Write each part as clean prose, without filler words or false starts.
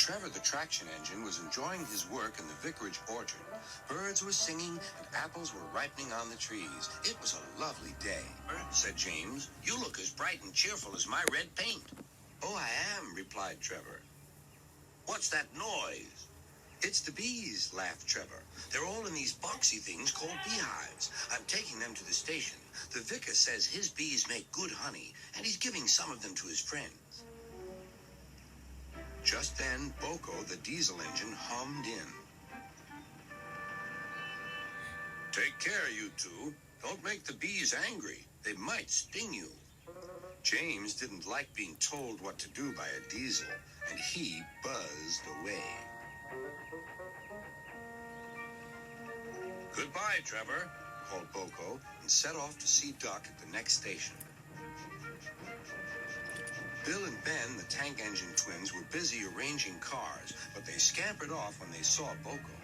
Trevor the traction engine was enjoying his work in the vicarage orchard. Birds were singing and apples were ripening on the trees. It was a lovely day. Said James, "You look as bright and cheerful as my red paint." "Oh, I am," replied Trevor. "What's that noise?" "It's the bees," laughed Trevor. "They're all in these boxy things called beehives. I'm taking them to the station. The vicar says his bees make good honey, and he's giving some of them to his friends." Just then, Boko, the diesel engine, hummed in. "Take care, you two. Don't make the bees angry. They might sting you." James didn't like being told what to do by a diesel, and he buzzed away. "Goodbye, Trevor," called Boko, and set off to see Duck at the next station. Bill and Ben, the tank engine twins, were busy arranging cars, but they scampered off when they saw Boko.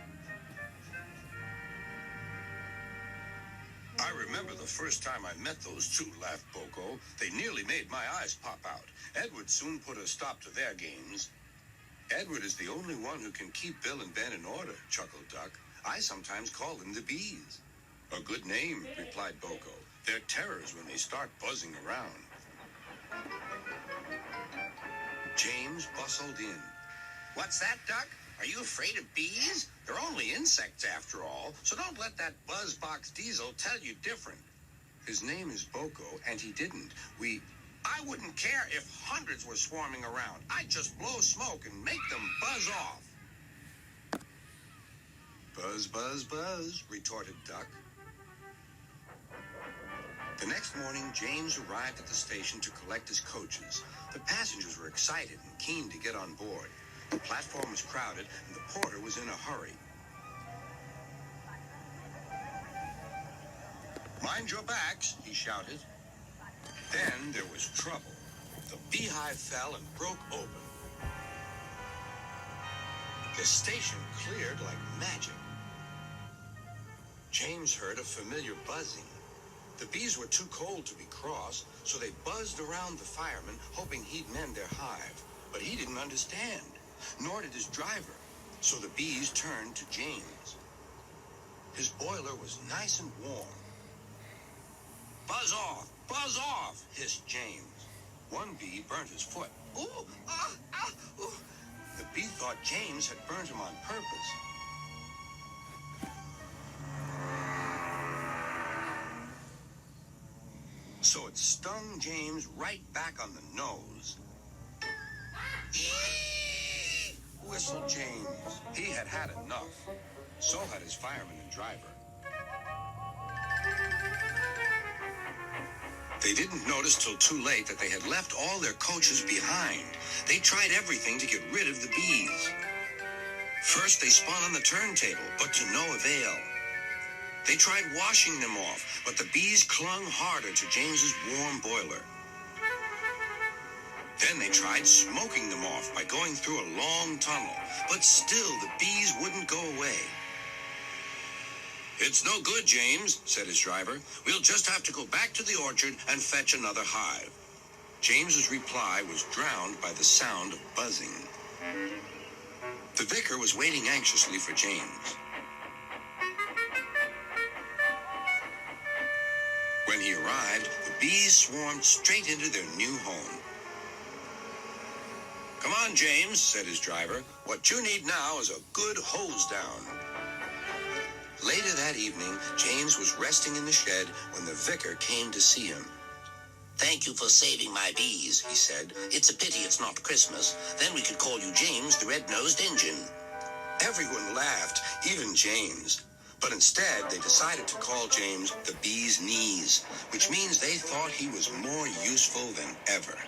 "I remember the first time I met those two," laughed Boko. "They nearly made my eyes pop out. Edward soon put a stop to their games." "Edward is the only one who can keep Bill and Ben in order," chuckled Duck. "I sometimes call them the bees." "A good name," replied Boko. "They're terrors when they start buzzing around." James bustled in. "What's that, Duck? Are you afraid of bees? They're only insects after all, so don't let that buzzbox diesel tell you different." "His name is Boko, and he didn't. I wouldn't care if hundreds were swarming around. I'd just blow smoke and make them buzz off." "Buzz, buzz, buzz," retorted Duck. The next morning, James arrived at the station to collect his coaches. The passengers were excited and keen to get on board. The platform was crowded, and the porter was in a hurry. "Mind your backs," he shouted. Then there was trouble. The beehive fell and broke open. The station cleared like magic. James heard a familiar buzzing. The bees were too cold to be cross, so they buzzed around the fireman, hoping he'd mend their hive. But he didn't understand, nor did his driver, so the bees turned to James. His boiler was nice and warm. Buzz off," hissed James. One bee burnt his foot. "Ooh, ooh." The bee thought James had burnt him on purpose. So it stung James right back on the nose. "Eee!" whistled James. He had had enough. So had his fireman and driver. They didn't notice till too late that they had left all their coaches behind. They tried everything to get rid of the bees. First, they spun on the turntable, but to no avail. They tried washing them off, but the bees clung harder to James's warm boiler. Then they tried smoking them off by going through a long tunnel, but still the bees wouldn't go away. "It's no good, James," said his driver. "We'll just have to go back to the orchard and fetch another hive." James's reply was drowned by the sound of buzzing. The vicar was waiting anxiously for James. When he arrived, the bees swarmed straight into their new home. "Come on, James," said his driver. "What you need now is a good hose down." Later that evening, James was resting in the shed when the vicar came to see him. "Thank you for saving my bees," he said. "It's a pity it's not Christmas. Then we could call you James the Red-Nosed Engine." Everyone laughed, even James. But instead, they decided to call James the Bee's Knees, which means they thought he was more useful than ever.